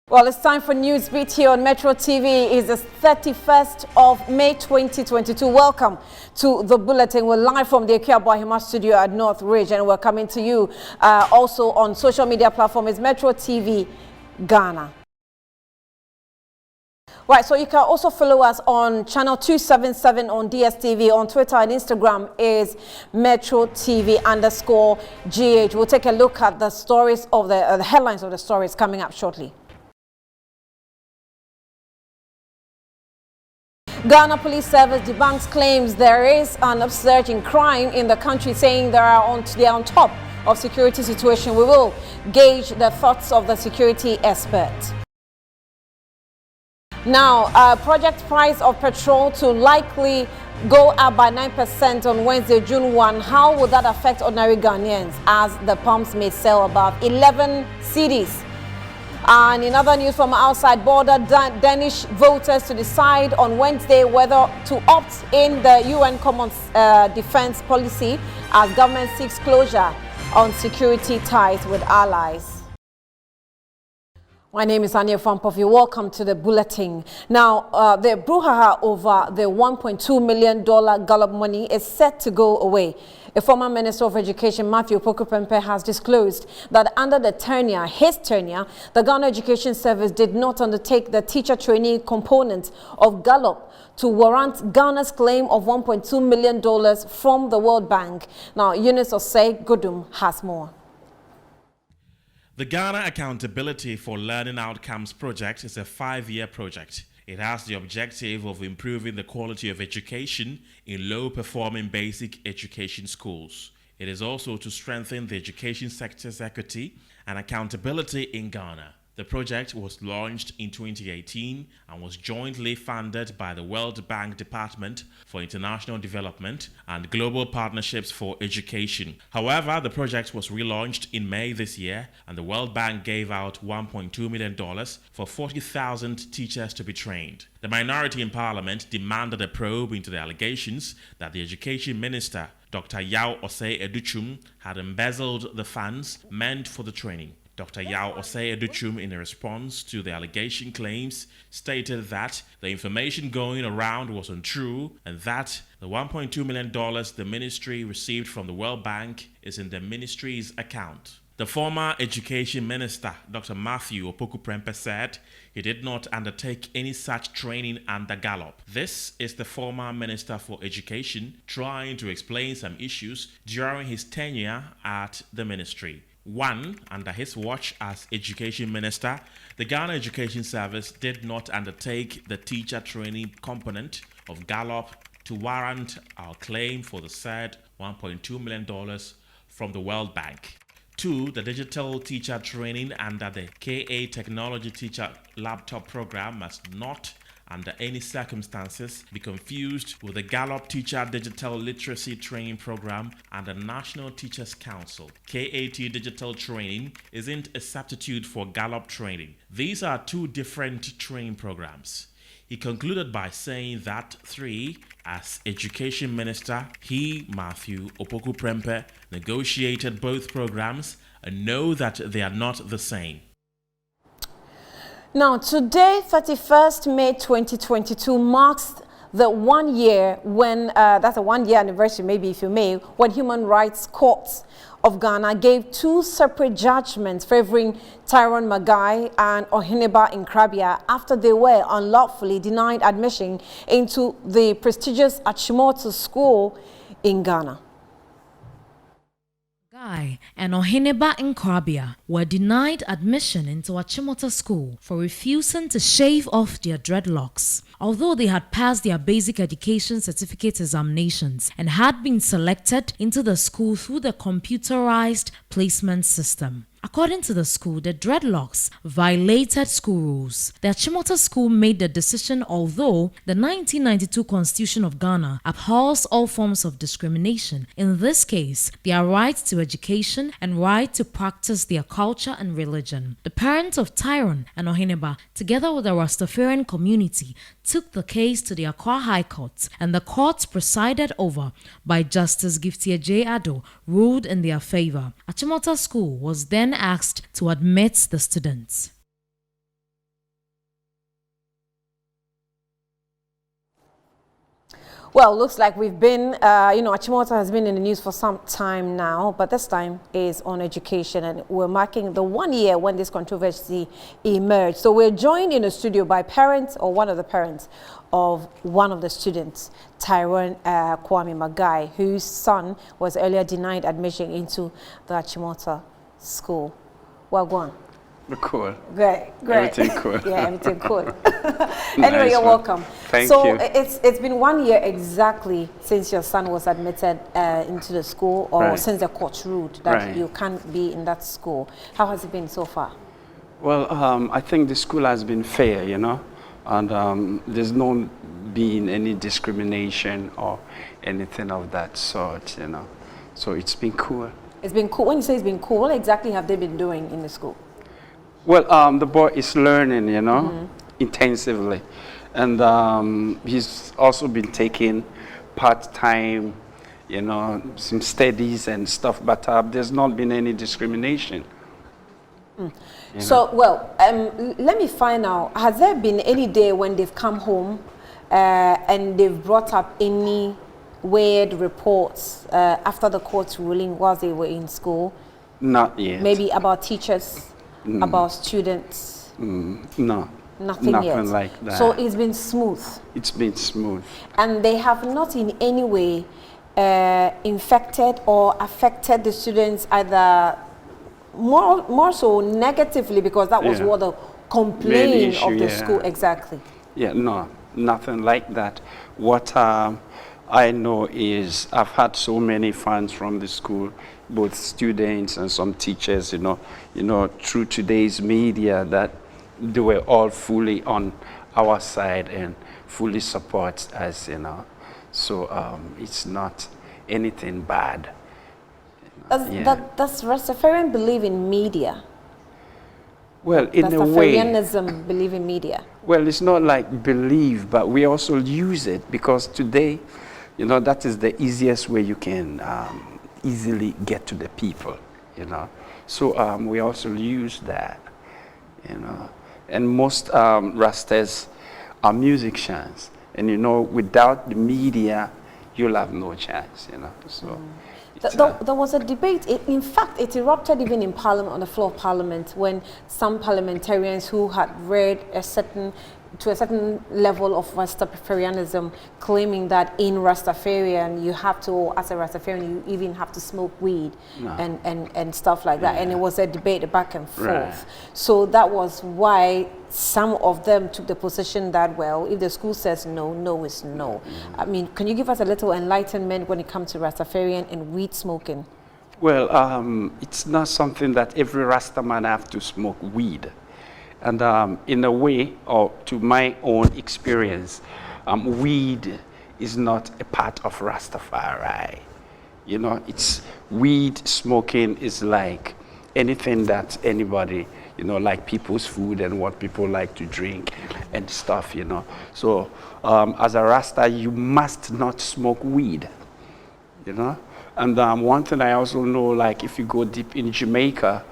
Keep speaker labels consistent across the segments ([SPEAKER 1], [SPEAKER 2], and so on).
[SPEAKER 1] Well, it's time for Newsbeat here on Metro TV. It's the 31st of May 2022. Welcome to the bulletin. We're live from the Akua Boahima studio at North Ridge, and we're coming to you also on social media platform is Metro TV Ghana. Right, so you can also follow us on channel 277 on DSTV. On Twitter and Instagram is Metro TV_GH. We'll take a look at the stories of the headlines of the stories coming up shortly. Ghana Police Service debunks claims there is an upsurge in crime in the country, saying they are on top of security situation. We will gauge the thoughts of the security expert. Now, project price of petrol to likely go up by 9% on Wednesday, June 1. How will that affect ordinary Ghanaians as the pumps may sell above 11 cedis? And in other news from outside border, Danish voters to decide on Wednesday whether to opt in the UN Common Defense Policy as government seeks closure on security ties with allies. My name is Ania Fampofi. Welcome to the bulletin. Now, the brouhaha over the $1.2 million Gallup money is set to go away. A former Minister of Education, Matthew Opoku Prempeh, has disclosed that under his tenure, the Ghana Education Service did not undertake the teacher training component of Gallup to warrant Ghana's claim of $1.2 million from the World Bank. Now, Eunice Osei Godum has more.
[SPEAKER 2] The Ghana Accountability for Learning Outcomes project is a 5-year project. It has the objective of improving the quality of education in low-performing basic education schools. It is also to strengthen the education sector's equity and accountability in Ghana. The project was launched in 2018 and was jointly funded by the World Bank Department for International Development and Global Partnerships for Education. However, the project was relaunched in May this year, and the World Bank gave out $1.2 million for 40,000 teachers to be trained. The minority in Parliament demanded a probe into the allegations that the Education Minister, Dr. Yao Osei Educhum, had embezzled the funds meant for the training. Dr. Yao Osei Educhum, in a response to the allegation claims, stated that the information going around was untrue and that the $1.2 million the ministry received from the World Bank is in the ministry's account. The former Education Minister, Dr. Matthew Opoku Prempeh, said he did not undertake any such training under Gallup. This is the former Minister for Education trying to explain some issues during his tenure at the ministry. One, under his watch as Education Minister, the Ghana Education Service did not undertake the teacher training component of Gallup to warrant our claim for the said $1.2 million from the World Bank. Two, the digital teacher training under the KA Technology Teacher Laptop Program must not, under any circumstances, be confused with the Gallup Teacher Digital Literacy Training Program and the National Teachers Council. KAT Digital Training isn't a substitute for Gallup training. These are two different training programs. He concluded by saying that 3, as Education Minister, he, Matthew Opoku Prempeh, negotiated both programs and know that they are not the same. Now, today, 31st May 2022, marks the 1 year when, that's a 1-year anniversary, maybe if you may, when Human Rights Courts of Ghana gave 2 separate judgments favoring Tyrone Magai and Oheneba Nkrabea after they were unlawfully denied admission into the prestigious Achimota School in Ghana.
[SPEAKER 3] Magai and Oheneba Nkrabea were denied admission into Achimota School for refusing to shave off their dreadlocks. Although they had passed their basic education certificate examinations and had been selected into the school through the computerized placement system. According to the school, the dreadlocks violated school rules. The Achimota School made the decision, although the 1992 Constitution of Ghana abhors all forms of discrimination, in this case, their right to education and right to practice their culture and religion. The parents of Tyrone and Oheneba, together with the Rastafarian community, took the case to the Accra High Court, and the court, presided over by Justice Gifty J. Ado, ruled in their favor. Achimota School was then asked to admit the students.
[SPEAKER 1] Well, looks like we've been, Achimota has been in the news for some time now, but this time is on education, and we're marking the 1 year when this controversy emerged. So we're joined in the studio by parents, or one of the parents of one of the students, Tyrone Kwame Magai, whose son was earlier denied admission into the Achimota school. Well, go on.
[SPEAKER 4] Cool.
[SPEAKER 1] Great.
[SPEAKER 4] Everything cool.
[SPEAKER 1] Yeah, everything cool. Anyway,
[SPEAKER 4] Nice
[SPEAKER 1] you're
[SPEAKER 4] one.
[SPEAKER 1] welcome.
[SPEAKER 4] Thank
[SPEAKER 1] so
[SPEAKER 4] you.
[SPEAKER 1] it's been 1 year exactly since your son was admitted into the school, or
[SPEAKER 4] Right.
[SPEAKER 1] since the court ruled that
[SPEAKER 4] Right.
[SPEAKER 1] you can't be in that school. How has it been so far?
[SPEAKER 4] Well, I think the school has been fair, and there's no been any discrimination or anything of that sort, So it's been cool.
[SPEAKER 1] It's been cool. When you say it's been cool, what exactly have they been doing in the school?
[SPEAKER 4] Well, the boy is learning, intensively. And he's also been taking part-time, some studies and stuff, but there's not been any discrimination.
[SPEAKER 1] So, let me find out, has there been any day when they've come home and they've brought up any weird reports after the court's ruling whilst they were in school?
[SPEAKER 4] Not yet.
[SPEAKER 1] Maybe about teachers, about students?
[SPEAKER 4] No.
[SPEAKER 1] Nothing yet.
[SPEAKER 4] like that.
[SPEAKER 1] So it's been smooth.
[SPEAKER 4] It's been smooth.
[SPEAKER 1] And they have not in any way infected or affected the students, either more so negatively, because that was
[SPEAKER 4] Yeah.
[SPEAKER 1] what the complaint
[SPEAKER 4] Main issue,
[SPEAKER 1] of the
[SPEAKER 4] yeah.
[SPEAKER 1] school exactly.
[SPEAKER 4] Yeah, no, nothing like that. What I know is I've had so many fans from the school, both students and some teachers, through today's media, that they were all fully on our side and fully support us, So it's not anything bad.
[SPEAKER 1] Does Rastafarian believe in media?
[SPEAKER 4] Well, in a way.
[SPEAKER 1] Rastafarianism believe in media?
[SPEAKER 4] Well, it's not like believe, but we also use it because today, that is the easiest way you can easily get to the people, So we also use that, And most Rastas are musicians. And, without the media, you'll have no chance, So
[SPEAKER 1] There was a debate. In fact, it erupted even in Parliament, on the floor of Parliament, when some parliamentarians who had read to a certain level of Rastafarianism, claiming that in Rastafarian you have to, as a Rastafarian, you even have to smoke weed and stuff like that.
[SPEAKER 4] Yeah.
[SPEAKER 1] And it was a debate back and forth.
[SPEAKER 4] Right.
[SPEAKER 1] So that was why some of them took the position that, well, if the school says no, no is no. I mean, can you give us a little enlightenment when it comes to Rastafarian and weed smoking?
[SPEAKER 4] Well, it's not something that every Rastaman have to smoke weed. And in a way, or to my own experience, weed is not a part of Rastafari. It's weed smoking is like anything that anybody, like people's food and what people like to drink and stuff, So as a Rasta, you must not smoke weed, And one thing I also know, like if you go deep in Jamaica,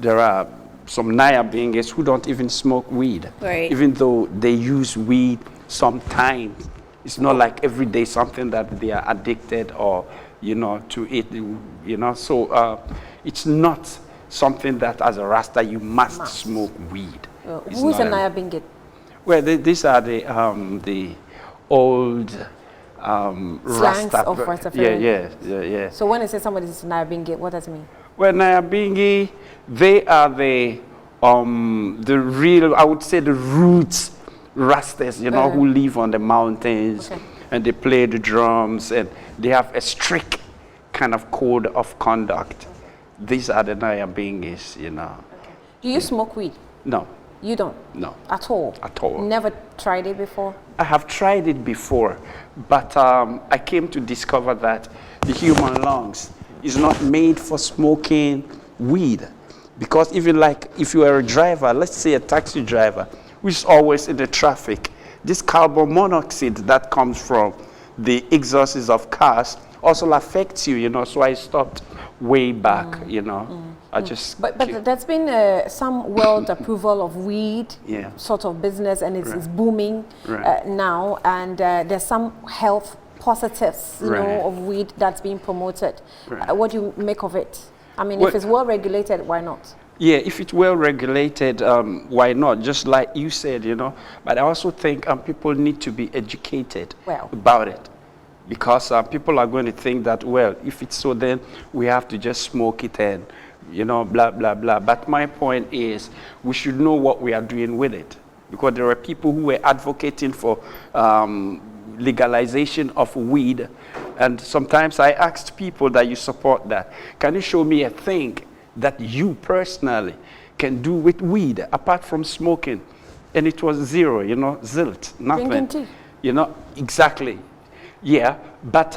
[SPEAKER 4] there are some Nyabingers who don't even smoke weed,
[SPEAKER 1] Right.
[SPEAKER 4] even though they use weed sometimes. It's not like every day something that they are addicted or, to it, So it's not something that as a Rasta you must smoke weed. It's
[SPEAKER 1] Who's a
[SPEAKER 4] not
[SPEAKER 1] Naya Bingit?
[SPEAKER 4] Well, these are the old
[SPEAKER 1] Slangs
[SPEAKER 4] Rasta.
[SPEAKER 1] of Rastafarian.
[SPEAKER 4] Yeah.
[SPEAKER 1] So when I say somebody is Naya Bingit, what does it mean?
[SPEAKER 4] Well, Nyabingi, they are the real, I would say, the roots Rastas, who live on the mountains,
[SPEAKER 1] Okay.
[SPEAKER 4] and they play the drums, and they have a strict kind of code of conduct. These are the Nyabingis,
[SPEAKER 1] Do you smoke weed?
[SPEAKER 4] No,
[SPEAKER 1] You don't?
[SPEAKER 4] no,
[SPEAKER 1] At all?
[SPEAKER 4] at all.
[SPEAKER 1] Never tried it before?
[SPEAKER 4] I have tried it before, but I came to discover that the human lungs is not made for smoking weed. Because even like if you are a driver, let's say a taxi driver, which is always in the traffic, this carbon monoxide that comes from the exhausts of cars also affects you, So I stopped way back, I just...
[SPEAKER 1] But there's been some world approval of weed
[SPEAKER 4] Yeah.
[SPEAKER 1] sort of business, and it's booming
[SPEAKER 4] Right.
[SPEAKER 1] now, and there's some health positives, you
[SPEAKER 4] Right.
[SPEAKER 1] know, of weed that's being promoted.
[SPEAKER 4] Right.
[SPEAKER 1] What do you make of it? I mean,
[SPEAKER 4] Well-
[SPEAKER 1] if it's well regulated, why not?
[SPEAKER 4] Yeah, if it's well regulated, why not? Just like you said, you know. But I also think people need to be educated
[SPEAKER 1] Well.
[SPEAKER 4] about it, because people are going to think that, well, if it's so, then we have to just smoke it and, you know, blah blah blah. But my point is, we should know what we are doing with it, because there are people who were advocating for legalization of weed, and sometimes I asked people that you support that, can you show me a thing that you personally can do with weed apart from smoking? And it was zero, you know, zilch, nothing.
[SPEAKER 1] Drinking tea.
[SPEAKER 4] You know, exactly. Yeah, but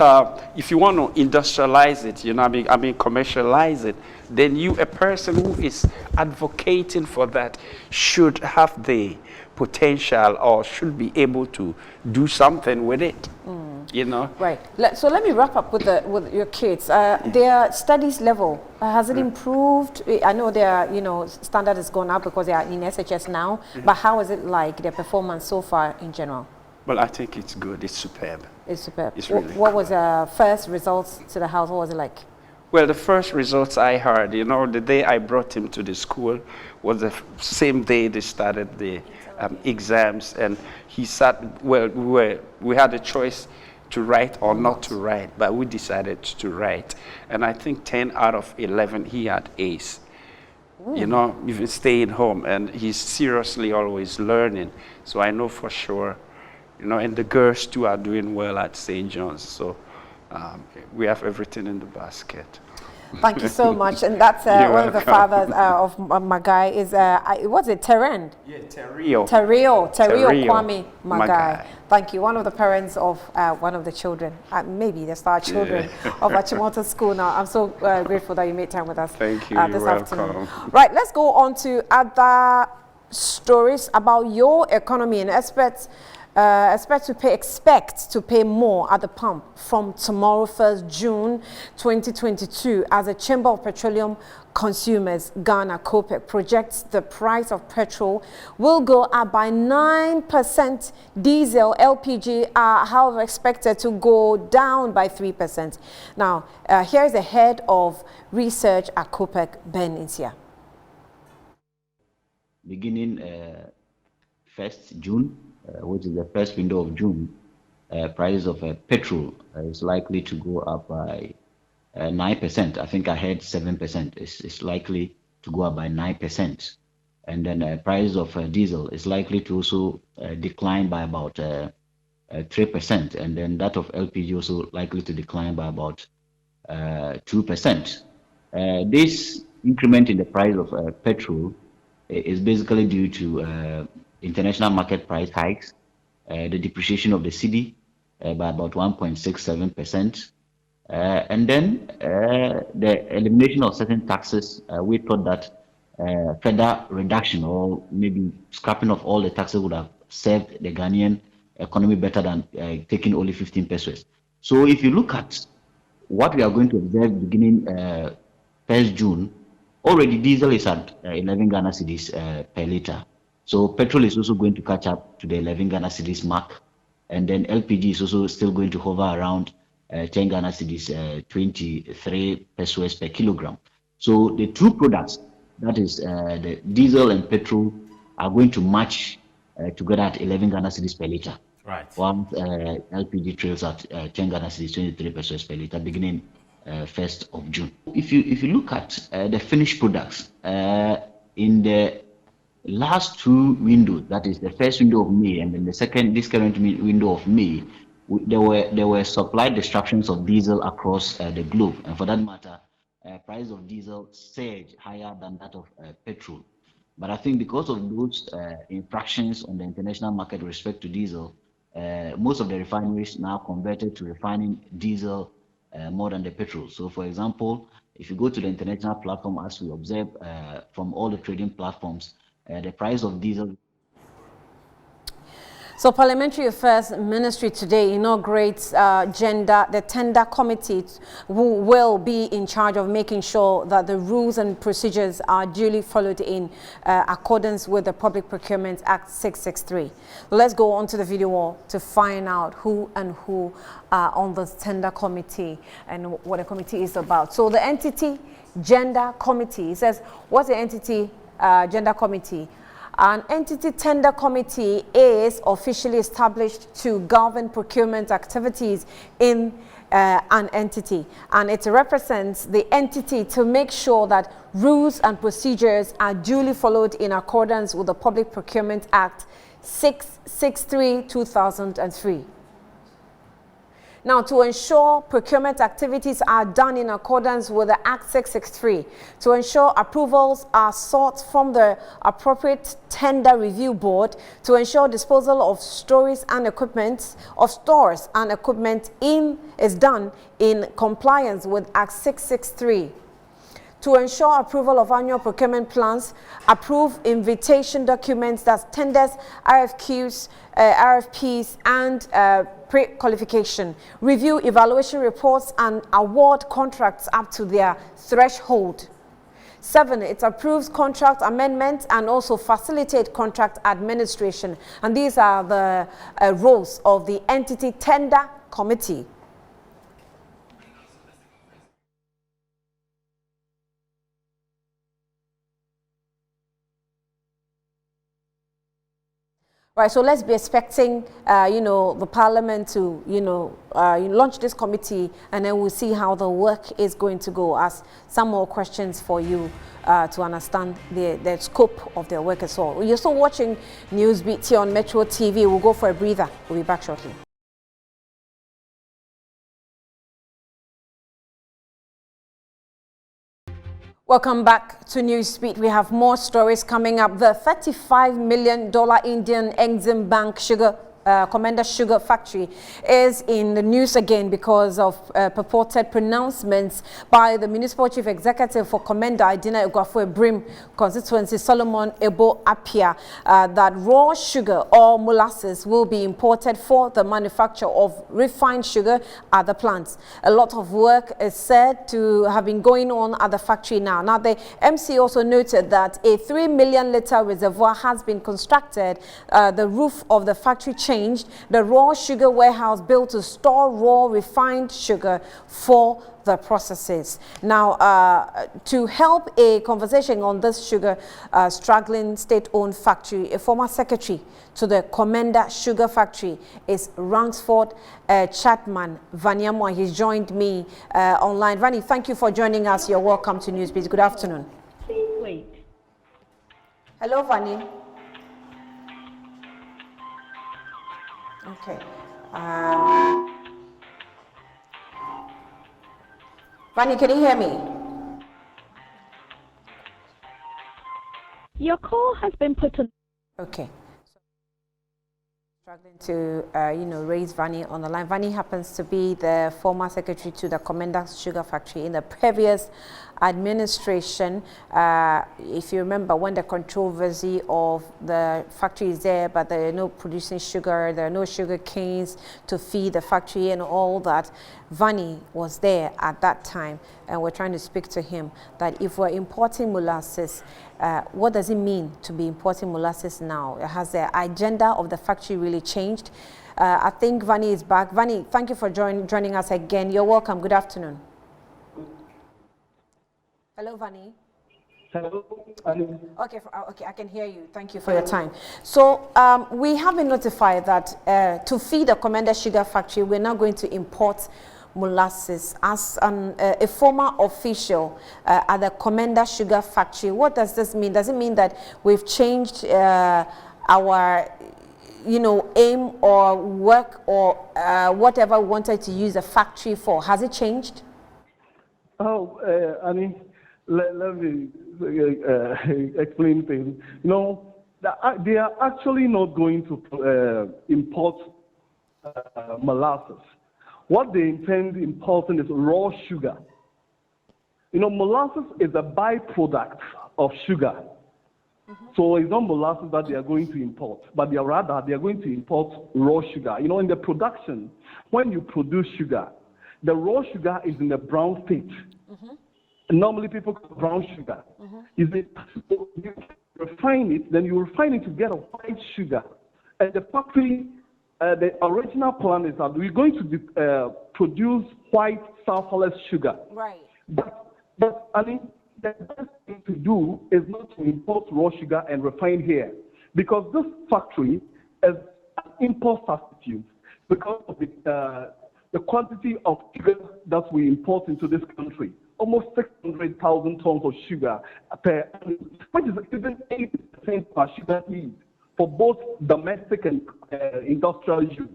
[SPEAKER 4] if you want to industrialize it, you know, I mean commercialize it, then you, a person who is advocating for that, should have the potential or should be able to do something with it. You know.
[SPEAKER 1] Right. So let me wrap up with your kids. Their studies level, has it improved? I know their, you know, standard has gone up because they are in SHS now, but how is it like, their performance so far in general?
[SPEAKER 4] Well, I think it's good. It's superb.
[SPEAKER 1] It's superb.
[SPEAKER 4] It's really
[SPEAKER 1] What was first results to the house? What was it like?
[SPEAKER 4] Well, the first results I heard, you know, the day I brought him to the school was the same day they started the exams, and he sat. Well, we had a choice to write or not to write, but we decided to write. And I think 10 out of 11 he had A's. You know, even staying home, and he's seriously always learning. So I know for sure, you know, and the girls too are doing well at St. John's. So we have everything in the basket.
[SPEAKER 1] Thank you so much. And that's
[SPEAKER 4] You're
[SPEAKER 1] one of the
[SPEAKER 4] welcome.
[SPEAKER 1] fathers of Magai is, what's it, Terend?
[SPEAKER 4] Yeah, Terrio.
[SPEAKER 1] Terrio Kwame Magai.
[SPEAKER 4] Magai.
[SPEAKER 1] Thank you. One of the parents of one of the children, maybe the star children of Achimota School now. I'm so grateful that you made time with us
[SPEAKER 4] Thank you.
[SPEAKER 1] this
[SPEAKER 4] You're
[SPEAKER 1] afternoon.
[SPEAKER 4] welcome.
[SPEAKER 1] Right, let's go on to other stories about your economy, and experts expect to pay more at the pump from tomorrow, 1st June 2022, as the Chamber of Petroleum Consumers, Ghana, COPEC, projects the price of petrol will go up by 9%. Diesel, LPG are, however, expected to go down by 3%. Now, here's the head of research at COPEC, Ben Insia.
[SPEAKER 5] Beginning 1st June, which is the first window of June, prices of petrol is likely to go up by 9%. I think I heard 7%. It's likely to go up by 9%. And then prices of diesel is likely to also decline by about 3%. And then that of LPG also likely to decline by about 2%. This increment in the price of petrol is basically due to international market price hikes, the depreciation of the cedi by about 1.67%, and then the elimination of certain taxes. We thought that further reduction or maybe scrapping of all the taxes would have served the Ghanaian economy better than taking only 15 pesos. So if you look at what we are going to observe beginning 1st June, already diesel is at 11 Ghana cedis per liter. So petrol is also going to catch up to the 11 Ghana cedis mark. And then LPG is also still going to hover around 10 Ghana cedis, 23 pesos per kilogram. So the two products, that is the diesel and petrol, are going to match together at 11 Ghana cedis per liter.
[SPEAKER 2] Right.
[SPEAKER 5] While LPG trails at 10 Ghana cedis, 23 pesos per liter, beginning 1st of June. If you look at the finished products, in the last two windows, that is the first window of May and then this current window of May, there were supply disruptions of diesel across the globe, and for that matter, price of diesel surged higher than that of petrol. But I think because of those infractions on the international market with respect to diesel, most of the refineries now converted to refining diesel more than the petrol. So, for example, if you go to the international platform, as we observe from all the trading platforms, the price of diesel.
[SPEAKER 1] So Parliamentary Affairs Ministry today inaugurates the tender committee who will be in charge of making sure that the rules and procedures are duly followed in accordance with the Public Procurement Act 663. Let's go on to the video wall to find out who are on the tender committee and what the committee is about. So the entity Gender Committee, it says, what's the entity Gender Committee? An entity tender committee is officially established to govern procurement activities in an entity, and it represents the entity to make sure that rules and procedures are duly followed in accordance with the Public Procurement Act 663/2003. Now, to ensure procurement activities are done in accordance with the Act 663, to ensure approvals are sought from the appropriate tender review board, to ensure disposal of stores and equipment is done in compliance with Act 663. To ensure approval of annual procurement plans, approve invitation documents, that's tenders, RFQs, RFPs, and pre-qualification, review evaluation reports, and award contracts up to their threshold. 7, it approves contract amendments and also facilitate contract administration. And these are the roles of the entity tender committee. Right, so let's be expecting, the Parliament to, launch this committee, and then we'll see how the work is going to go. Ask some more questions for you to understand the scope of their work as well. You're still watching Newsbeat here on Metro TV. We'll go for a breather. We'll be back shortly. Welcome back to Newsbeat. We have more stories coming up. The $35 million Indian Exim Bank Commander Sugar Factory is in the news again because of purported pronouncements by the Municipal Chief Executive for Commander Idina Iguafo Brim constituency, Solomon Ebo Apia, that raw sugar or molasses will be imported for the manufacture of refined sugar at the plants. A lot of work is said to have been going on at the factory now. Now, the MC also noted that a 3 million litre reservoir has been constructed. The roof of the factory changed. The raw sugar warehouse built to store raw refined sugar for the processes. Now, to help a conversation on this sugar struggling state-owned factory, a former secretary to the Commander Sugar Factory is Ransford Chapman Vaniamwa. He's joined me online. Vani, thank you for joining us. You're welcome to Newsbeat. Good afternoon.
[SPEAKER 6] Please wait.
[SPEAKER 1] Hello, Vani. Okay. Vani, can you hear me?
[SPEAKER 6] Your call has been put on.
[SPEAKER 1] Okay. Struggling to, raise Vani on the line. Vani happens to be the former secretary to the Commander Sugar Factory in the previous administration. If you remember when the controversy of the factory is there, but they're not producing sugar, there are no sugar canes to feed the factory and all that. Vani was there at that time, and we're trying to speak to him that if we're importing molasses, what does it mean to be importing molasses now? Has the agenda of the factory really changed? I think Vani is back. Vani, thank you for joining us again. You're welcome. Good afternoon. Hello, Vani.
[SPEAKER 7] Hello.
[SPEAKER 1] Okay, I can hear you. Thank you for your time. So we have been notified that to feed the Commander Sugar Factory, we're now going to import molasses. As a former official at the Commander Sugar Factory, what does this mean? Does it mean that we've changed our aim or work or whatever we wanted to use the factory for? Has it changed?
[SPEAKER 7] Oh, Annie, let me explain things. They are actually not going to import molasses. What they intend importing is raw sugar. Molasses is a byproduct of sugar. So it's not molasses that they are going to import, but they are going to import raw sugar. You know, in the production, when you produce sugar, the raw sugar is in the brown state. Normally people call brown sugar. Is it, so you refine it, then you refine it to get a white sugar. And the factory, the original plan is that we're going to produce white sulfurless sugar.
[SPEAKER 1] Right.
[SPEAKER 7] But I mean, the best thing to do is not to import raw sugar and refine here, because this factory is an import substitute because of the quantity of sugar that we import into this country. Almost 600,000 tons of sugar per annum, which is even 80% of our sugar needs for both domestic and industrial use.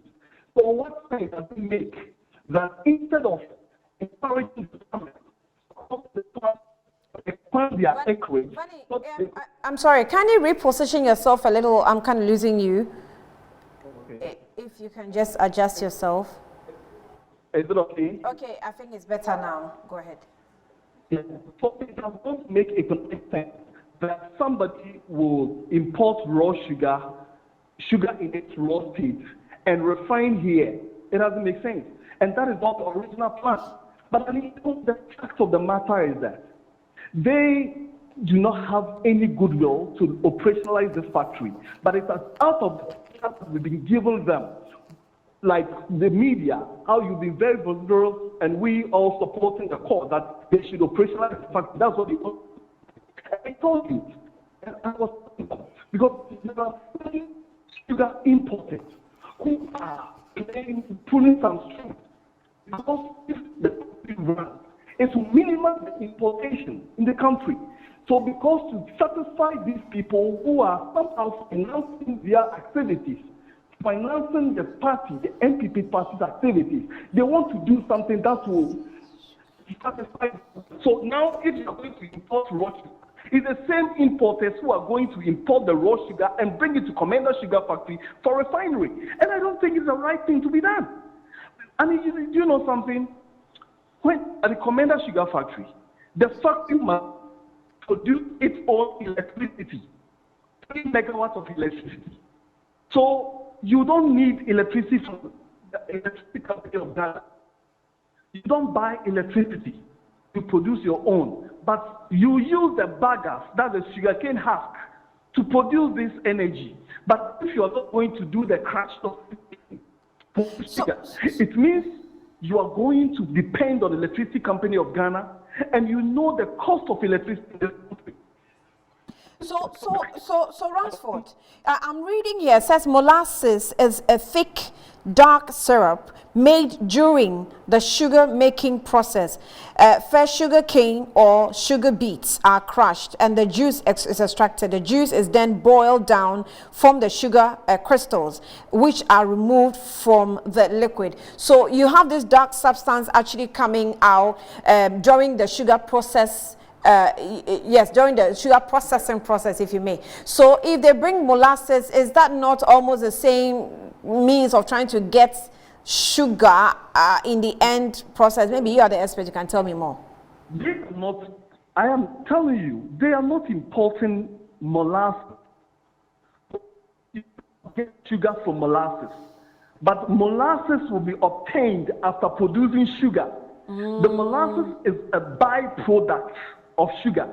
[SPEAKER 7] So what sense does it make that instead of encouraging the farmers to expand their acreage?
[SPEAKER 1] I'm sorry, can you reposition yourself a little? I'm kind of losing you.
[SPEAKER 7] Okay.
[SPEAKER 1] If you can just adjust yourself.
[SPEAKER 7] Is it okay?
[SPEAKER 1] Okay, I think it's better now. Go ahead.
[SPEAKER 7] Yeah. So it does not make economic sense that somebody will import raw sugar in its raw state, and refine here. It doesn't make sense. And that is not the original plan. But I mean, the fact of the matter is that they do not have any goodwill to operationalize this factory. But it's out of the trust we've been giving them, like the media, how you've been very vulnerable, and we all supporting the cause that they should operationalize the factory. That's what they want. I told you, and I was talking about, because there are many sugar importers who are pulling some strength. Because if the country runs, it's to minimize the importation in the country. So because to satisfy these people who are somehow financing their activities, financing the party, the NPP party's activities, they want to do something that will satisfy. So now if you're going to import raw sugar, it's the same importers who are going to import the raw sugar and bring it to Commander Sugar Factory for refinery. And I don't think it's the right thing to be done. I mean, do you know something? When at the Commander Sugar Factory, the factory must produce its own electricity, 3 megawatts of electricity. So you don't need electricity from the electricity company of Ghana. You don't buy electricity. You produce your own, but you use the bagasse, that's the sugarcane husk, to produce this energy. But if you are not going to do the crush of sugar, it means you are going to depend on the electricity company of Ghana, and you know the cost of electricity in this country.
[SPEAKER 1] So Ransford, I'm reading here, it says molasses is a thick, dark syrup made during the sugar making process. Fresh sugar cane or sugar beets are crushed and the juice is extracted. The juice is then boiled down from the sugar crystals, which are removed from the liquid. So you have this dark substance actually coming out during the sugar process. Yes, during the sugar processing process, if you may. So if they bring molasses, is that not almost the same means of trying to get sugar in the end process? Maybe you are the expert, you can tell me more.
[SPEAKER 7] They are not, I am telling you, they are not importing molasses. You get sugar from molasses, but molasses will be obtained after producing sugar. The molasses is a byproduct of sugar.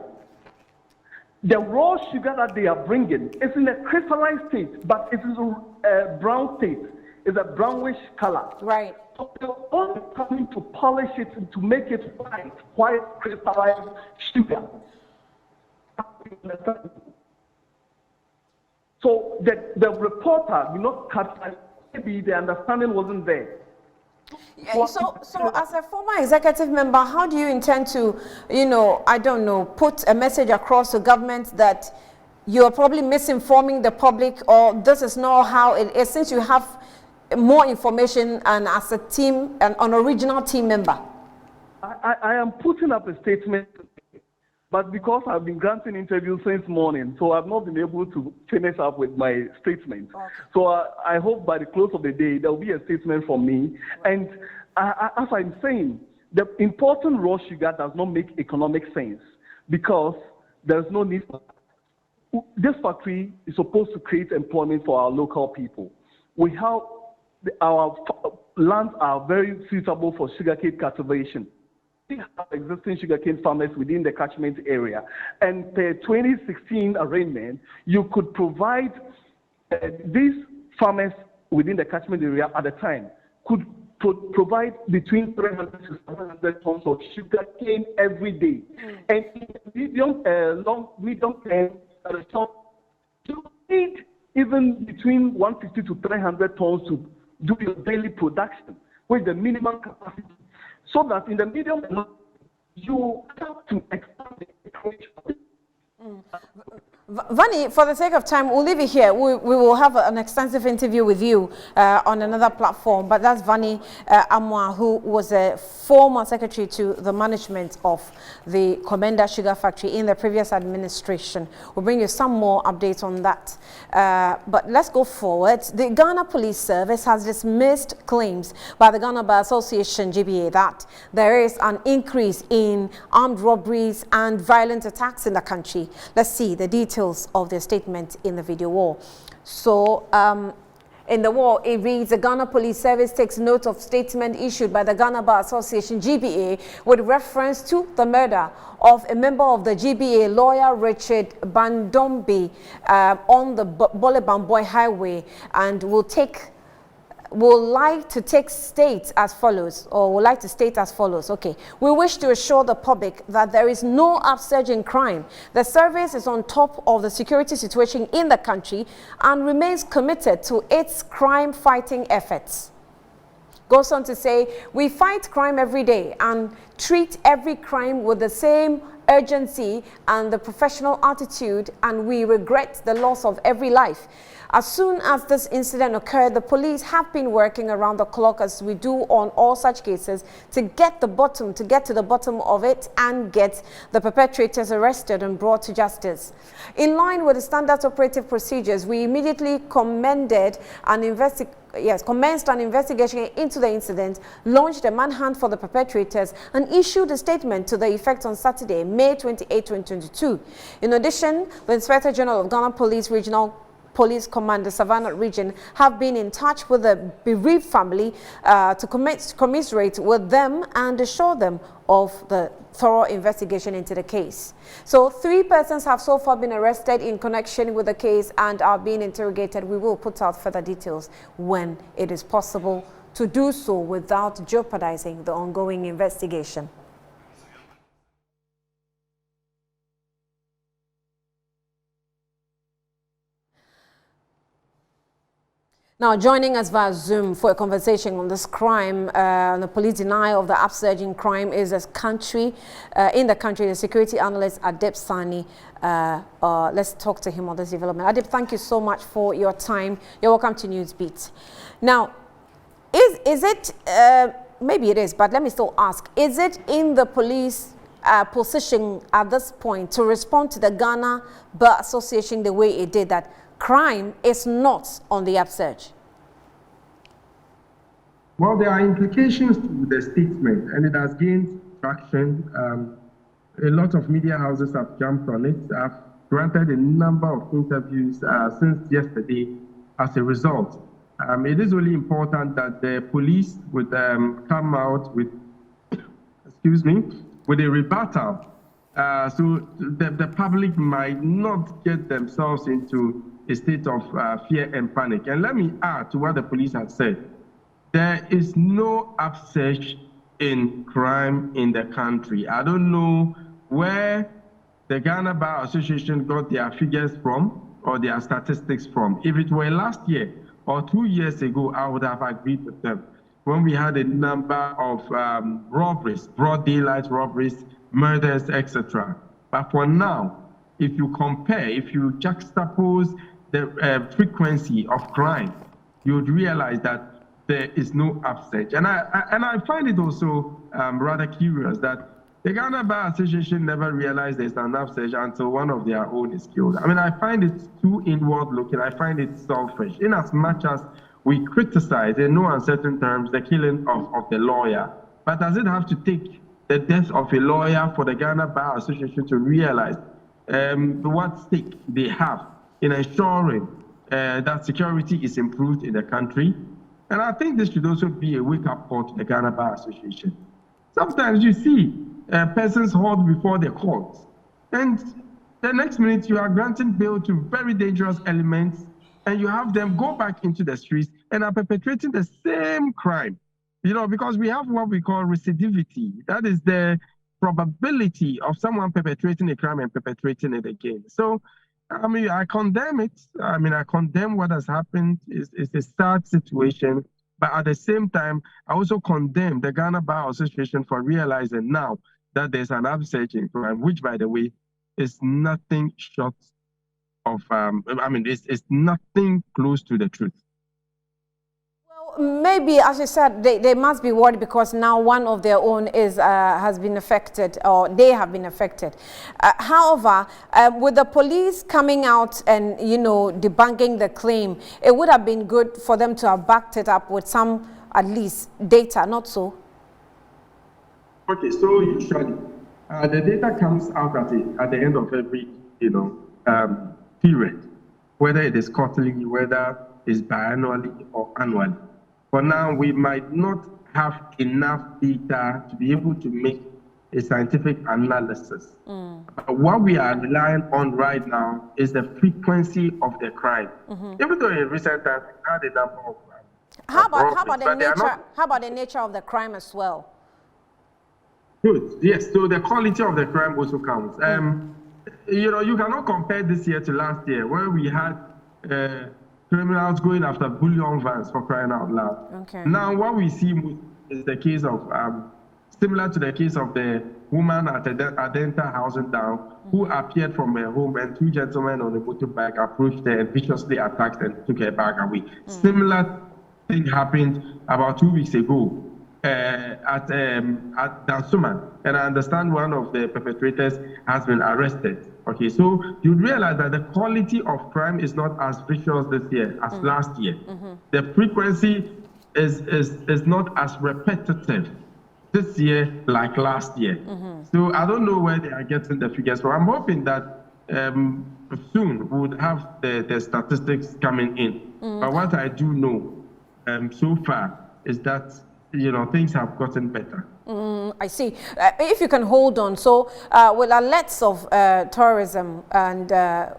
[SPEAKER 7] The raw sugar that they are bringing is in a crystallized state, but it is a brown state. It's a brownish color.
[SPEAKER 1] Right.
[SPEAKER 7] So they're only coming to polish it and to make it white crystallized sugar. So the reporter did not catch that. Maybe the understanding wasn't there.
[SPEAKER 1] Yeah, so as a former executive member, how do you intend to, I don't know, put a message across the government that you are probably misinforming the public, or this is not how it is, since you have more information and as a team, an original team member?
[SPEAKER 7] I am putting up a statement, but because I've been granting interviews since morning, so I've not been able to finish up with my statement. Okay. So I hope by the close of the day, there will be a statement from me. Right. And as I'm saying, the important raw sugar does not make economic sense because there's no need for that. this factory is supposed to create employment for our local people. We have our lands are very suitable for sugarcane cultivation. We have existing sugarcane farmers within the catchment area, and the 2016 arrangement, you could provide these farmers within the catchment area at the time could provide between 300 to 700 tons of sugarcane every day, and in medium term, you need even between 150 to 300 tons to do your daily production, with the minimum capacity, so that in the medium term, you have to expand the acreage.
[SPEAKER 1] Vanny, for the sake of time, we'll leave it here. We will have an extensive interview with you on another platform. But that's Vanny Amoah, who was a former secretary to the management of the Komenda Sugar Factory in the previous administration. We'll bring you some more updates on that. But let's go forward. The Ghana Police Service has dismissed claims by the Ghana Bar Association, GBA, that there is an increase in armed robberies and violent attacks in the country. Let's see the details of their statement in the video wall. So in the wall, it reads, the Ghana Police Service takes note of statement issued by the Ghana Bar Association, GBA, with reference to the murder of a member of the GBA, lawyer Richard Bandombi, on the Bolebamboy Highway, and will like to state as follows. Okay. We wish to assure the public that there is no upsurge in crime. The service is on top of the security situation in the country and remains committed to its crime-fighting efforts. Goes on to say, we fight crime every day and treat every crime with the same urgency and the professional attitude, and we regret the loss of every life. As soon as this incident occurred, the police have been working around the clock, as we do on all such cases, to get to the bottom of it and get the perpetrators arrested and brought to justice. In line with the standard operative procedures, we immediately commenced an investigation into the incident, launched a manhunt for the perpetrators, and issued a statement to the effect on Saturday, May 28, 2022. In addition, the Inspector General of Ghana Police Regional Police Command, the Savannah region, have been in touch with the bereaved family to commiserate with them and assure them of the thorough investigation into the case. So 3 persons have so far been arrested in connection with the case and are being interrogated. We will put out further details when it is possible to do so without jeopardizing the ongoing investigation. Now, joining us via Zoom for a conversation on this crime, the police denial of the upsurge in crime, is in the country, the security analyst Adib Sani. Let's talk to him on this development. Adib, thank you so much for your time. You're welcome to Newsbeat. Now, is it, maybe it is, but let me still ask, is it in the police position at this point to respond to the Ghana Bar Association the way it did, that crime is not on the upsurge?
[SPEAKER 8] Well, there are implications to the statement, and it has gained traction. A lot of media houses have jumped on it. I've granted a number of interviews since yesterday as a result. It is really important that the police would come out with, with a rebuttal, so the public might not get themselves into a state of fear and panic. And let me add to what the police have said. There is no upsurge in crime in the country. I don't know where the Ghana Bar Association got their figures from or their statistics from. If it were last year or 2 years ago, I would have agreed with them. When we had a number of robberies, broad daylight robberies, murders, etc. But for now, if you juxtapose the frequency of crime, you would realize that there is no upsurge. And I find it also rather curious that the Ghana Bar Association never realized there's an upsurge until one of their own is killed. I mean, I find it too inward looking. I find it selfish. In as much as we criticize in no uncertain terms the killing of the lawyer, but does it have to take the death of a lawyer for the Ghana Bar Association to realize what stake they have in ensuring that security is improved in the country. And I think this should also be a wake-up call to the Ghana Bar Association. Sometimes you see persons hauled before the courts, and the next minute you are granting bail to very dangerous elements, and you have them go back into the streets and are perpetrating the same crime. You know, because we have what we call recidivity. That is the probability of someone perpetrating a crime and perpetrating it again. So, I mean, I condemn it. I mean, I condemn what has happened. It's a sad situation. But at the same time, I also condemn the Ghana Bar Association for realizing now that there's an upsurge in crime, which, by the way, is nothing short of, it's nothing close to the truth.
[SPEAKER 1] Maybe, as you said, they must be worried because now one of their own has been affected, or they have been affected. However, with the police coming out and, you know, debunking the claim, it would have been good for them to have backed it up with some, at least, data, not so?
[SPEAKER 8] Okay, so usually, the data comes out at the end of every, period, whether it is quarterly, whether it's biannually or annually. For now, we might not have enough data to be able to make a scientific analysis. But what we are relying on right now is the frequency of the crime. Even though in recent times we had a number of
[SPEAKER 1] how about the nature of the crime as well?
[SPEAKER 8] Good. Yes. So the quality of the crime also counts. You cannot compare this year to last year, where we had criminals going after bullion vans, for crying out loud.
[SPEAKER 1] Okay.
[SPEAKER 8] Now, what we see is the case of, similar to the case of the woman at Adenta Housing Down, who appeared from her home, and two gentlemen on a motorbike approached her and viciously attacked and took her bag away. Similar thing happened about 2 weeks ago at Dansoman, and I understand one of the perpetrators has been arrested. Okay, so you realize that the quality of crime is not as vicious this year as last year. The frequency is not as repetitive this year like last year. So I don't know where they are getting the figures from. I'm hoping that soon we would have the statistics coming in. But what I do know so far is that things have gotten better.
[SPEAKER 1] I see. If you can hold on. So with alerts of tourism, and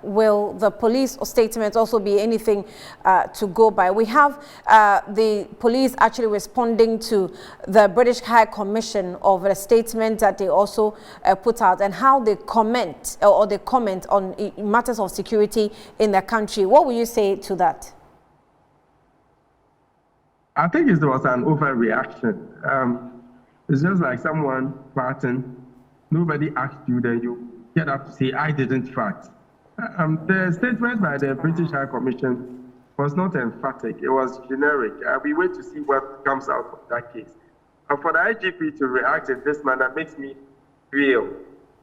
[SPEAKER 1] will the police statement also be anything to go by? We have the police actually responding to the British High Commission of a statement that they also put out, and how they comment or they comment on matters of security in the country. What will you say to that?
[SPEAKER 8] I think it was an overreaction. It's just like someone farting. Nobody asked you, then you get up to say, I didn't fart. The statement by the British High Commission was not emphatic. It was generic. We wait to see what comes out of that case. And for the IGP to react in this manner makes me feel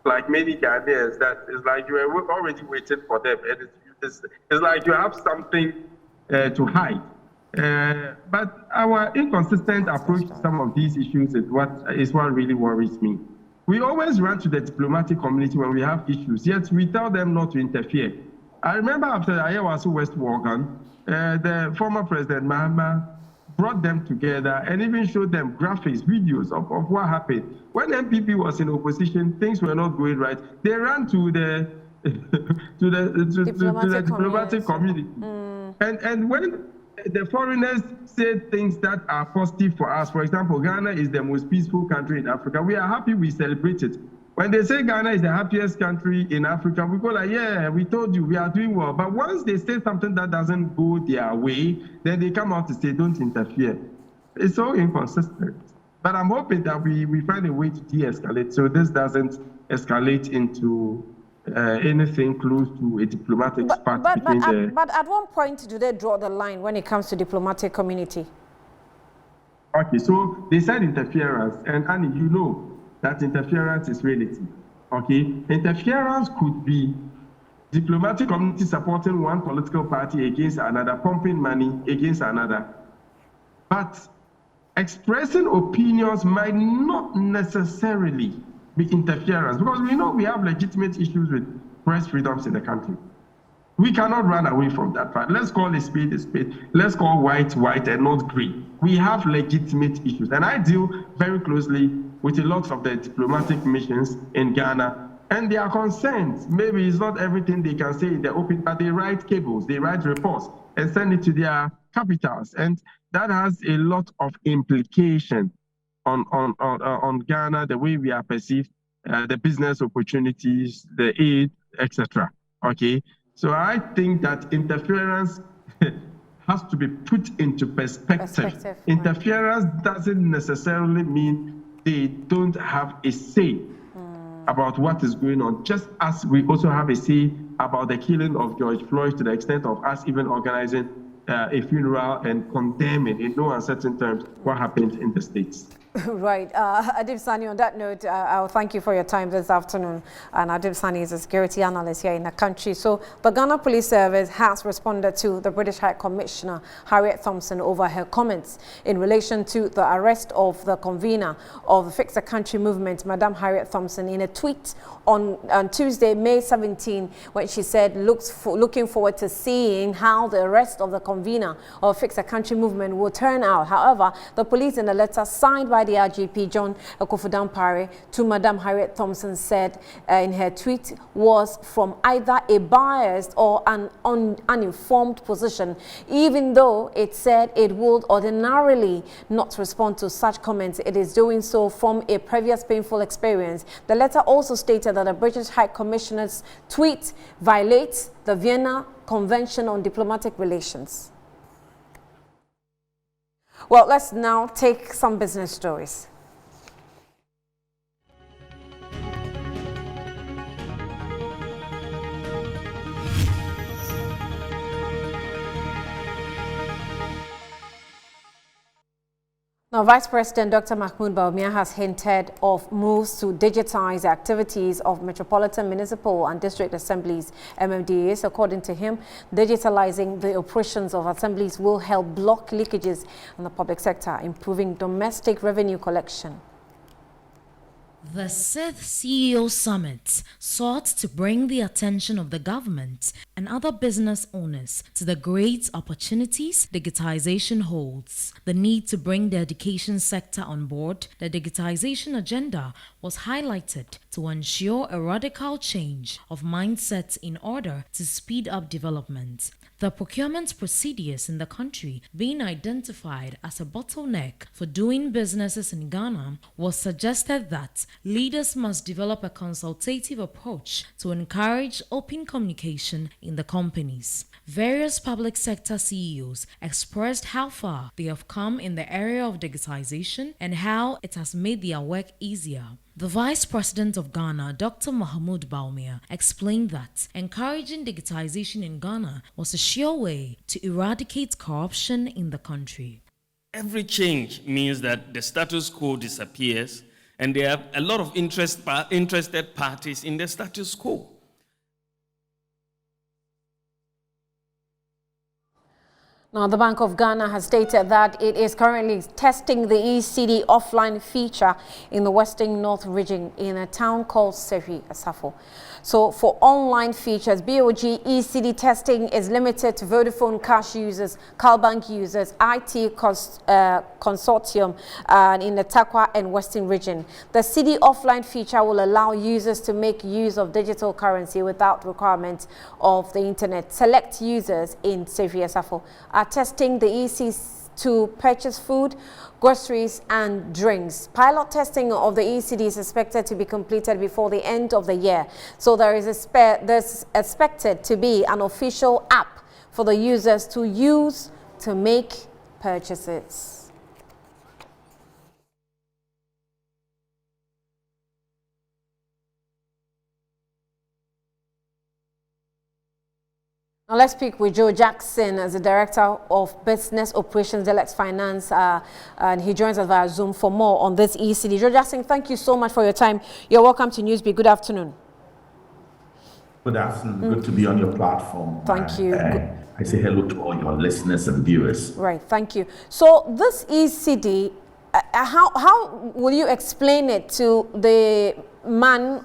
[SPEAKER 8] like many Ghanaians that it's like you were already waiting for them. And it's like you have something to hide. But our inconsistent approach to some of these issues is what really worries me. We always run to the diplomatic community when we have issues, yet we tell them not to interfere. I remember after Ayawaso West Morgan, the former President Mahama brought them together and even showed them graphics, videos of what happened. When MPP was in opposition, things were not going right. They ran to the diplomatic community. And when the foreigners say things that are positive for us. For example, Ghana is the most peaceful country in Africa. We are happy, we celebrate it. When they say Ghana is the happiest country in Africa, we go like, yeah, we told you, we are doing well. But once they say something that doesn't go their way, then they come out to say, don't interfere. It's so inconsistent. But I'm hoping that we find a way to de-escalate so this doesn't escalate into anything close to a diplomatic spat between the...
[SPEAKER 1] But at one point, do they draw the line when it comes to diplomatic community?
[SPEAKER 8] Okay, so they said interference, and Annie, you know that interference is relative, okay? Interference could be diplomatic community supporting one political party against another, pumping money against another. But expressing opinions might not necessarily be interference, because we know we have legitimate issues with press freedoms in the country. We cannot run away from that fact. Let's call a spade a spade. Let's call white white and not green. We have legitimate issues. And I deal very closely with a lot of the diplomatic missions in Ghana, and they are concerned. Maybe it's not everything they can say in the open, but they write cables, they write reports, and send it to their capitals. And that has a lot of implication on Ghana, the way we are perceived, the business opportunities, the aid, etc. Okay, so I think that interference has to be put into perspective. Interference doesn't necessarily mean they don't have a say about what is going on, just as we also have a say about the killing of George Floyd, to the extent of us even organizing a funeral and condemning in no uncertain terms what happened in the States.
[SPEAKER 1] Right. Adib Sani, on that note, I'll thank you for your time this afternoon. And Adib Sani is a security analyst here in the country. So the Ghana Police Service has responded to the British High Commissioner Harriet Thompson over her comments in relation to the arrest of the convener of the Fix the Country movement, Madam Harriet Thompson, in a tweet on Tuesday, May 17, when she said, looking forward to seeing how the arrest of the convener of Fix the Country movement will turn out. However, the police, in a letter signed by the RGP John Akufudampare to Madam Harriet Thompson, said in her tweet, was from either a biased or an uninformed position, even though it said it would ordinarily not respond to such comments. It is doing so from a previous painful experience. The letter also stated that the British High Commissioner's tweet violates the Vienna Convention on Diplomatic Relations. Well, let's now take some business stories. Now, Vice President Dr. Mahmoud Bawumia has hinted of moves to digitize the activities of Metropolitan Municipal and District Assemblies, MMDAs. According to him, digitalizing the operations of assemblies will help block leakages in the public sector, improving domestic revenue collection.
[SPEAKER 3] The 6th CEO Summit sought to bring the attention of the government and other business owners to the great opportunities digitization holds. The need to bring the education sector on board the digitization agenda was highlighted to ensure a radical change of mindset in order to speed up development. The procurement procedures in the country being identified as a bottleneck for doing businesses in Ghana, was suggested that leaders must develop a consultative approach to encourage open communication in the companies. Various public sector CEOs expressed how far they have come in the area of digitization and how it has made their work easier. The Vice President of Ghana, Dr. Mahmoud Bawumia, explained that encouraging digitization in Ghana was a sure way to eradicate corruption in the country.
[SPEAKER 9] Every change means that the status quo disappears, and there are a lot of interested parties in the status quo.
[SPEAKER 1] Now, the Bank of Ghana has stated that it is currently testing the ECD offline feature in the Western North region in a town called Sefi Asafo. So for online features, BOG ECD testing is limited to Vodafone Cash users, CalBank users, IT Consortium in the Takwa and Western region. The CD offline feature will allow users to make use of digital currency without requirement of the internet. Select users in Sefi Asafo are testing the ECD to purchase food, groceries and drinks. Pilot testing of the ECD is expected to be completed before the end of the year. So there's expected to be an official app for the users to use to make purchases. Now let's speak with Joe Jackson as the Director of Business Operations, Deluxe Finance, and he joins us via Zoom for more on this ECD. Joe Jackson, thank you so much for your time. You're welcome to Newsbeat. Good afternoon.
[SPEAKER 10] Good afternoon. Good to be on your platform.
[SPEAKER 1] Thank you.
[SPEAKER 10] I say hello to all your listeners and viewers.
[SPEAKER 1] Right, thank you. So this ECD, how will you explain it to the man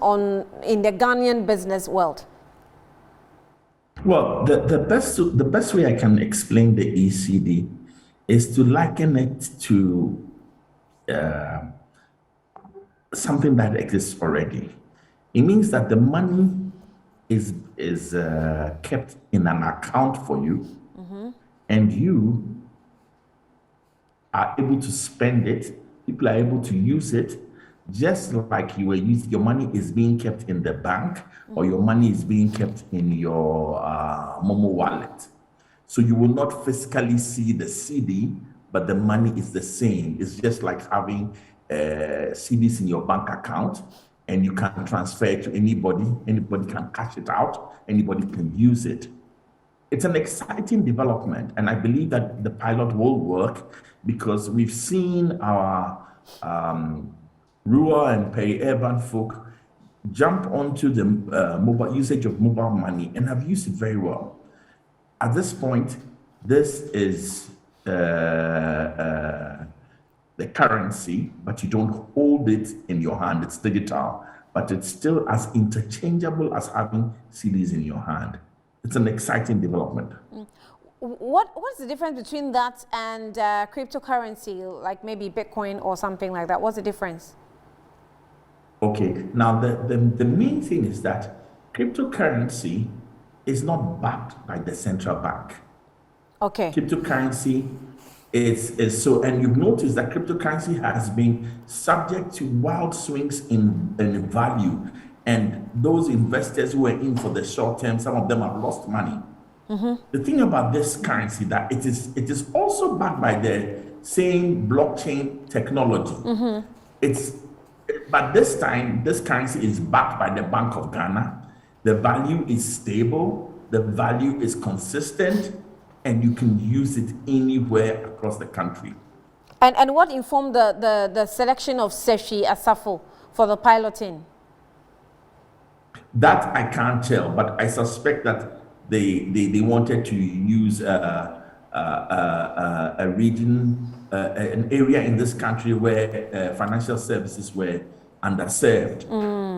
[SPEAKER 1] in the Ghanaian business world?
[SPEAKER 10] Well, the best way I can explain the ECD is to liken it to something that exists already. It means that the money is kept in an account for you, and you are able to spend it. People are able to use it, just like you were using. Your money is being kept in the bank, or your money is being kept in your Momo wallet. So you will not physically see the CD, but the money is the same. It's just like having CDs in your bank account, and you can transfer it to anybody. Anybody can cash it out. Anybody can use it. It's an exciting development, and I believe that the pilot will work because we've seen our rural and peri-urban folk jump onto the mobile usage of mobile money and have used it very well. At this point, this is the currency, but you don't hold it in your hand. It's digital, but it's still as interchangeable as having CDs in your hand. It's an exciting development.
[SPEAKER 1] What's the difference between that and cryptocurrency, like maybe Bitcoin or something like that? What's the difference?
[SPEAKER 10] Okay, now the main thing is that cryptocurrency is not backed by the central bank.
[SPEAKER 1] Okay.
[SPEAKER 10] Cryptocurrency is so, and you've noticed that cryptocurrency has been subject to wild swings in value. And those investors who were in for the short term, some of them have lost money. The thing about this currency that it is also backed by the same blockchain technology. But this time, this currency is backed by the Bank of Ghana. The value is stable, the value is consistent, and you can use it anywhere across the country.
[SPEAKER 1] And what informed the selection of Sefi Asafo for the piloting?
[SPEAKER 10] That I can't tell, but I suspect that they wanted to use a region, an area in this country where financial services were underserved,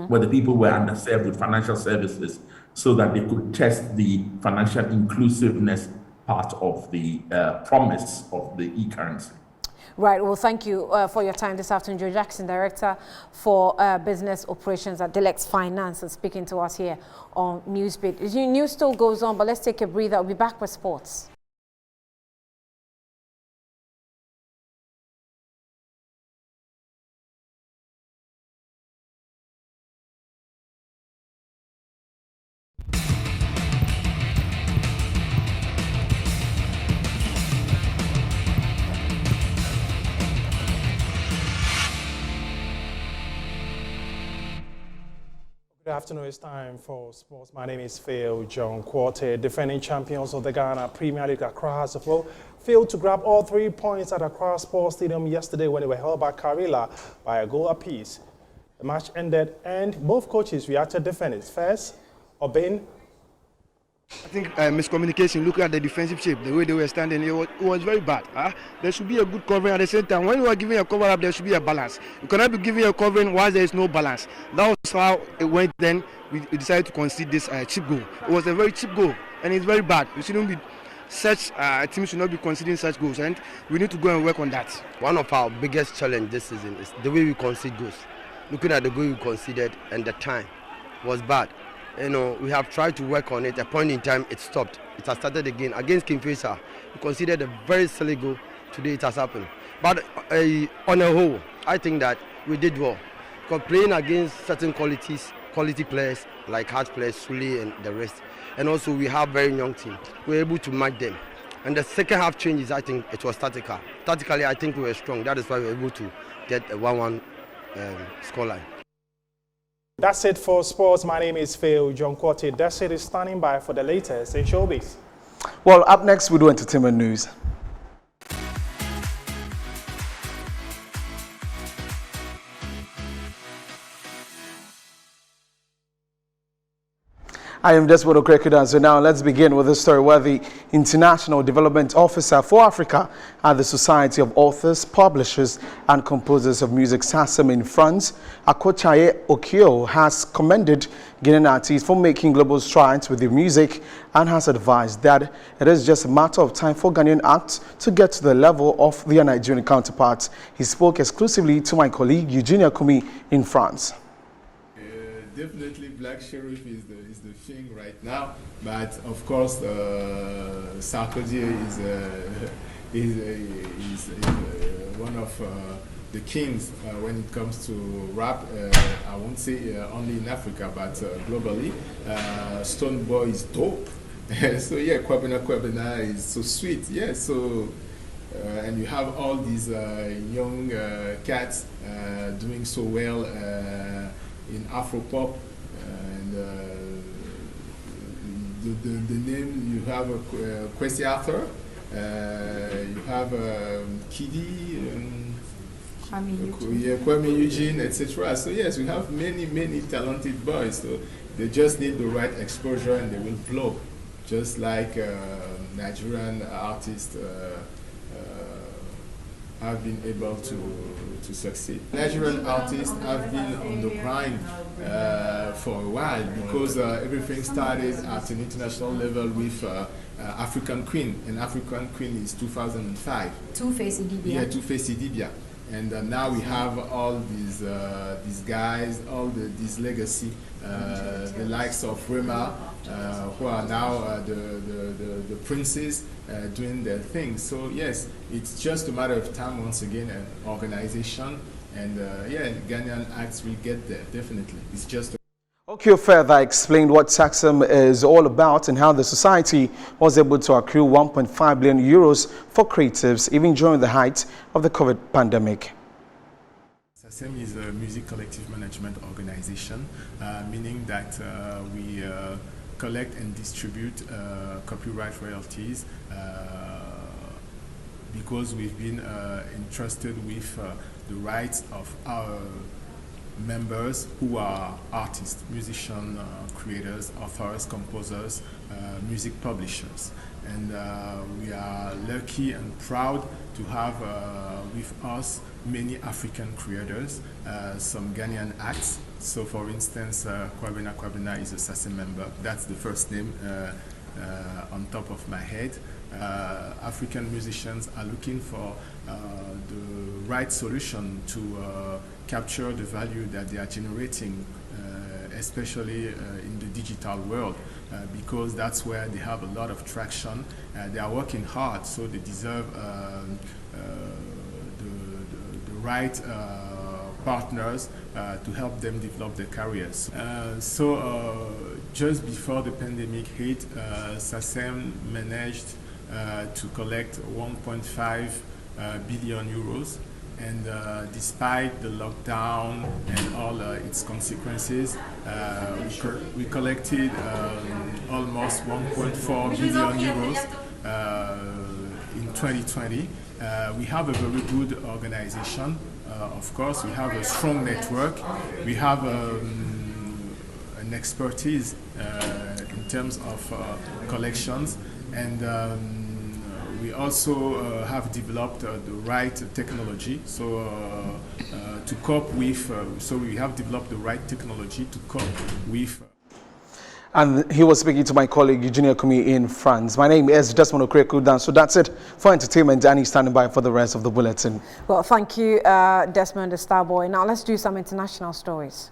[SPEAKER 10] where the people were underserved with financial services, so that they could test the financial inclusiveness part of the promise of the e-currency.
[SPEAKER 1] Right. Well, thank you for your time this afternoon. Joe Jackson, Director for Business Operations at Delex Finance, and speaking to us here on Newsbeat. The news still goes on, but let's take a breather. We'll be back with sports.
[SPEAKER 11] Good afternoon, it's time for sports. My name is Phil John Quarter. Defending champions of the Ghana Premier League, Accra Hasafo, failed to grab all 3 points at Accra Sports Stadium yesterday when they were held by Karila by a goal apiece. The match ended and both coaches reacted differently. First, Obin.
[SPEAKER 12] I think miscommunication, looking at the defensive shape, the way they were standing, it was very bad. There should be a good covering at the same time. When you are giving a cover up, there should be a balance. You cannot be giving a covering while there is no balance. That was how it went then. We decided to concede this cheap goal. It was a very cheap goal, and it's very bad. We shouldn't be such teams should not be conceding such goals, and we need to go and work on that.
[SPEAKER 13] One of our biggest challenges this season is the way we concede goals. Looking at the goal we conceded and the time was bad. You know, we have tried to work on it. At a point in time, it stopped. It has started again. Against Kingfisher, we considered a very silly goal. Today it has happened. But on a whole, I think that we did well. Because playing against certain quality players, like hard players, Suli and the rest, and also we have very young team, we were able to match them. And the second half changes, I think it was tactical. Tactically, I think we were strong. That is why we were able to get a 1-1 scoreline.
[SPEAKER 11] That's it for sports. My name is Phil John Quarter. That's it is standing by for the latest in showbiz.
[SPEAKER 14] Well, up next we do entertainment news. I am Desmond Okrekudan. So now let's begin with the story where the International Development Officer for Africa at the Society of Authors, Publishers and Composers of Music, SACEM in France, Akochaye Okio, has commended Guinean artists for making global strides with their music and has advised that it is just a matter of time for Ghanaian acts to get to the level of their Nigerian counterparts. He spoke exclusively to my colleague Eugenia Kumi in France.
[SPEAKER 15] Definitely Black Sheriff is the thing right now, but of course Sarkozy is one of the kings when it comes to rap. I won't say only in Africa, but globally. Stone Boy is dope. So yeah, Kwabena is so sweet. Yeah, so and you have all these young cats doing so well in Afropop, and the name you have Kwesi Arthur, you have Kidi, Kwame Eugene, etc. So yes, we have many talented boys. So they just need the right exposure and they will blow, just like Nigerian artists have been able to succeed. Nigerian artists have been on the grind for a while because everything started at an international level with African Queen, and African Queen is 2005.
[SPEAKER 16] Two-Face Idibia.
[SPEAKER 15] Yeah, Two-Face Idibia. And now we have all these guys, all this legacy, the likes of Rema, who are now the princes doing their thing. So yes, it's just a matter of time, once again, an organization, and yeah, Ghanaian acts will get there, definitely. It's just
[SPEAKER 14] Okio further explained what SACEM is all about and how the society was able to accrue 1.5 billion euros for creatives even during the height of the COVID pandemic.
[SPEAKER 15] SACEM is a music collective management organization, meaning that we collect and distribute copyright royalties because we've been entrusted with the rights of our members who are artists, musicians, creators, authors, composers, music publishers. And we are lucky and proud to have with us many African creators, some Ghanaian acts. So for instance, Kwabena is a SACEM member. That's the first name on top of my head. African musicians are looking for the right solution to capture the value that they are generating, especially in the digital world, because that's where they have a lot of traction. They are working hard, so they deserve the right partners to help them develop their careers. So just before the pandemic hit, SACEM managed to collect 1.5 billion euros. And despite the lockdown and all its consequences, we collected almost 1.4 billion euros in 2020. We have a very good organization. Of course, we have a strong network. We have an expertise in terms of collections, and we also have developed the right technology, so to cope with. So we have developed the right technology to cope with.
[SPEAKER 14] And he was speaking to my colleague Eugenia Kumi in France. My name is Desmond Okrekudan. So that's it for entertainment. And he's standing by for the rest of the bulletin.
[SPEAKER 1] Well, thank you, Desmond, the star boy. Now let's do some international stories.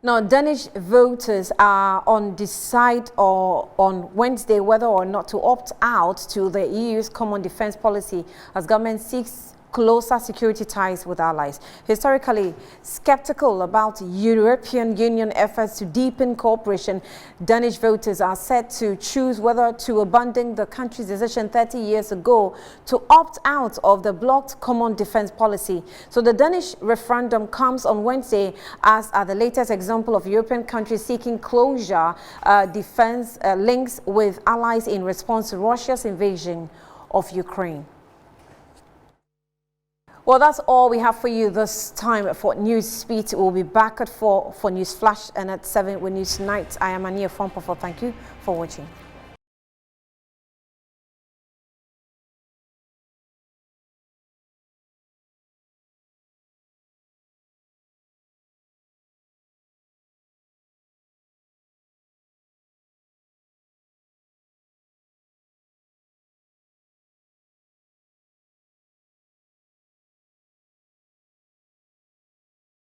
[SPEAKER 1] Now, Danish voters are on decide or on Wednesday whether or not to opt out to the EU's common defense policy as government seeks closer security ties with allies. Historically skeptical about European Union efforts to deepen cooperation, Danish voters are set to choose whether to abandon the country's decision 30 years ago to opt out of the blocked common defense policy. So the Danish referendum comes on Wednesday as the latest example of European countries seeking closer defense links with allies in response to Russia's invasion of Ukraine. Well, that's all we have for you this time for News Speed. We'll be back at 4 for News Flash and at 7 with News Night. I am Ania Fompo. Thank you for watching.